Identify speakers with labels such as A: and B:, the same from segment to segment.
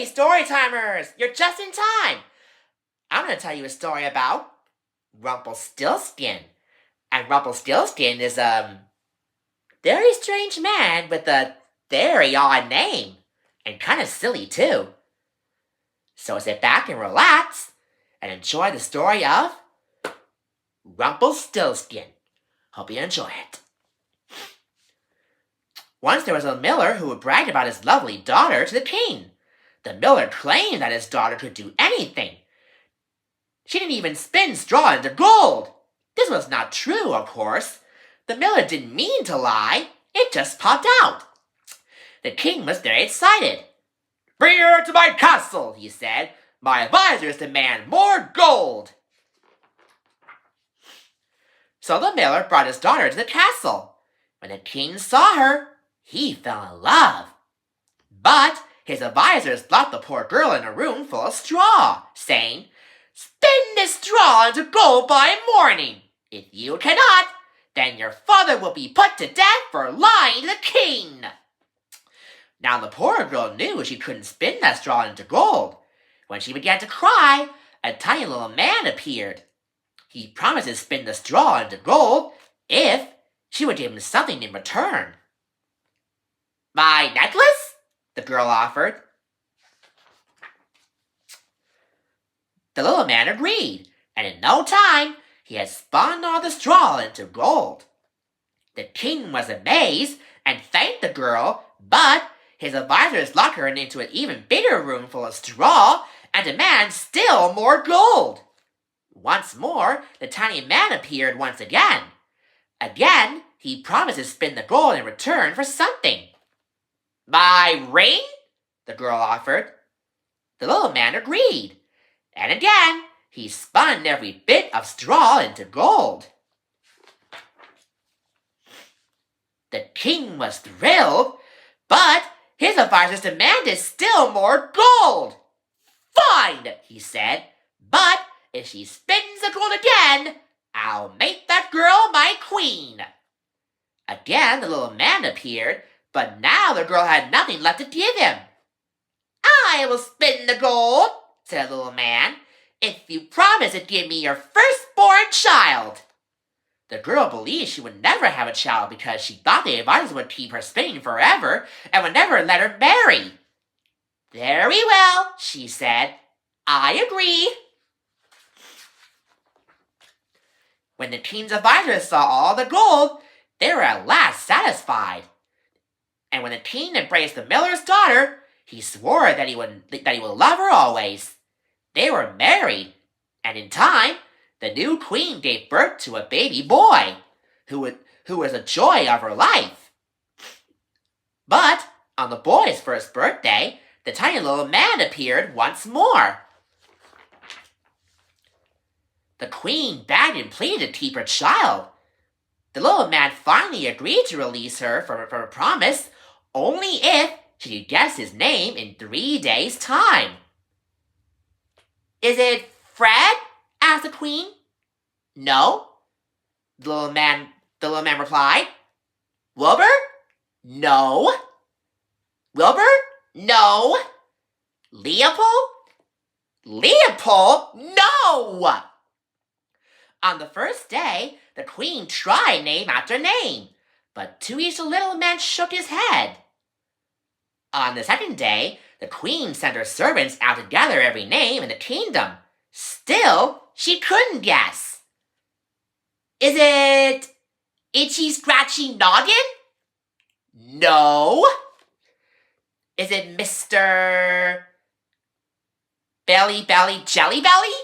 A: Hey, story timers! You're just in time! I'm going to tell you a story about Rumpelstiltskin. And Rumpelstiltskin is a very strange man with a very odd name. And kind of silly, too. So sit back and relax and enjoy the story of Rumpelstiltskin. Hope you enjoy it. Once there was a miller who bragged about his lovely daughter to the king. The miller claimed that his daughter could do anything. She didn't even spin straw into gold. This was not true, of course. The miller didn't mean to lie. It just popped out. The king was very excited. "Bring her to my castle," he said. "My advisors demand more gold." So the miller brought his daughter to the castle. When the king saw her, he fell in love. But his advisors locked the poor girl in a room full of straw, saying, "Spin this straw into gold by morning. If you cannot, then your father will be put to death for lying to the king." Now the poor girl knew she couldn't spin that straw into gold. When she began to cry, a tiny little man appeared. He promised to spin the straw into gold if she would give him something in return. "My necklace?" the girl offered. The little man agreed, and in no time, he had spun all the straw into gold. The king was amazed and thanked the girl, but his advisors locked her into an even bigger room full of straw and demanded still more gold. Once more, the tiny man appeared once again. Again, he promised to spin the gold in return for something. "My ring?" the girl offered. The little man agreed. And again, he spun every bit of straw into gold. The king was thrilled, but his advisors demanded still more gold. "Fine," he said, "but if she spins the gold again, I'll make that girl my queen." Again, the little man appeared, but now the girl had nothing left to give him. "I will spin the gold," said the little man, "if you promise to give me your firstborn child." The girl believed she would never have a child because she thought the advisors would keep her spinning forever and would never let her marry. "Very well," she said. "I agree." When the king's advisors saw all the gold, they were at last satisfied. And when the king embraced the miller's daughter, he swore that he would love her always. They were married, and in time, the new queen gave birth to a baby boy, who was the joy of her life. But on the boy's first birthday, the tiny little man appeared once more. The queen begged and pleaded to keep her child. The little man finally agreed to release her for a promise, only if she could guess his name in 3 days' time. "Is it Fred?" asked the queen. "No," the little man replied. "Wilbur?" "No." "Wilbur?" "No." "Leopold?" "Leopold? No!" On the first day, the queen tried name after name, but to each the little man shook his head. On the second day, the queen sent her servants out to gather every name in the kingdom. Still, she couldn't guess. "Is it Itchy Scratchy Noggin?" "No." "Is it Mr. Belly Belly Jelly Belly?"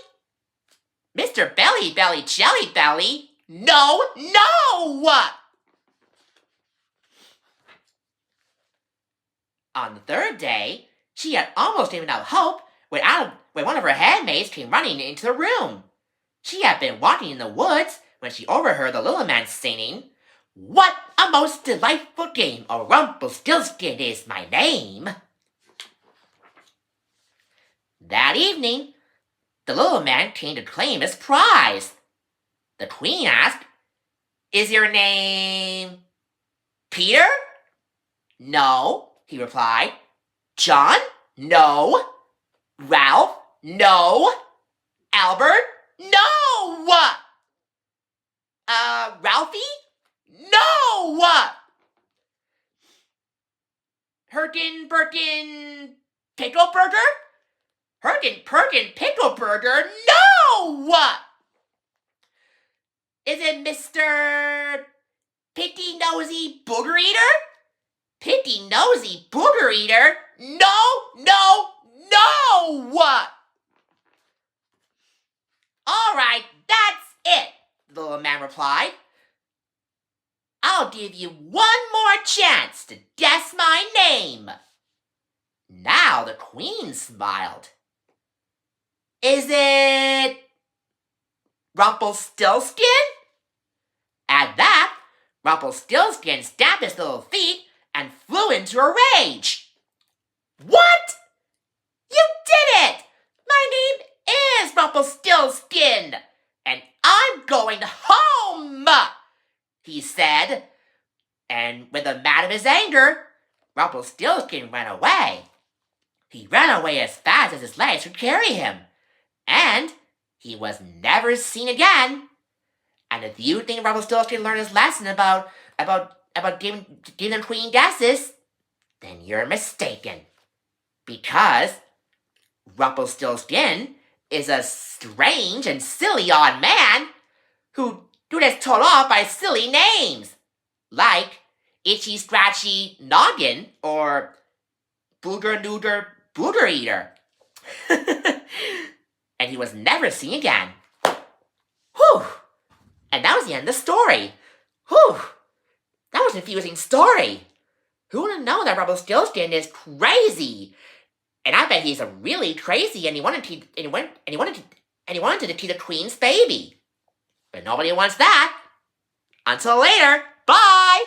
A: "Mr. Belly Belly Jelly Belly? No, no!" On the third day, she had almost given up hope when one of her handmaids came running into the room. She had been walking in the woods when she overheard the little man singing, "What a most delightful game, a Rumpelstiltskin is my name." That evening, the little man came to claim his prize. The queen asked, "Is your name Peter?" "No," he replied. "John?" No. Ralph? No. Albert? No! Ralphie? No! Herkin, Birkin, Pickle Burger? Herkin, Perkin, Pickle Burger? No! Is it Mr. Pitty Nosy Booger Eater? Pitty Nosy Booger Eater? No, no, no! All right, that's it, the little man replied. I'll give you one more chance to guess my name. Now the queen smiled. Is it Rumpelstiltskin? At that, Rumpelstiltskin stamped his little feet and flew into a rage. What? You did it! My name is Rumpelstiltskin, and I'm going home, he said. And with a mad of his anger, Rumpelstiltskin ran away. He ran away as fast as his legs could carry him, and he was never seen again. And if you think Rumpelstiltskin learned his lesson about giving them queen guesses, then you're mistaken. Because Rumpelstiltskin is a strange and silly odd man who gets told off by silly names, like Itchy Scratchy Noggin or Booger Nooger Booger Eater. And he was never seen again. Whew! And that was the end of the story. Whew! That was a confusing story. Who would have known that Rumpelstiltskin is crazy? And I bet he's a really crazy, and he wanted to be the queen's baby. But nobody wants that. Until later, bye!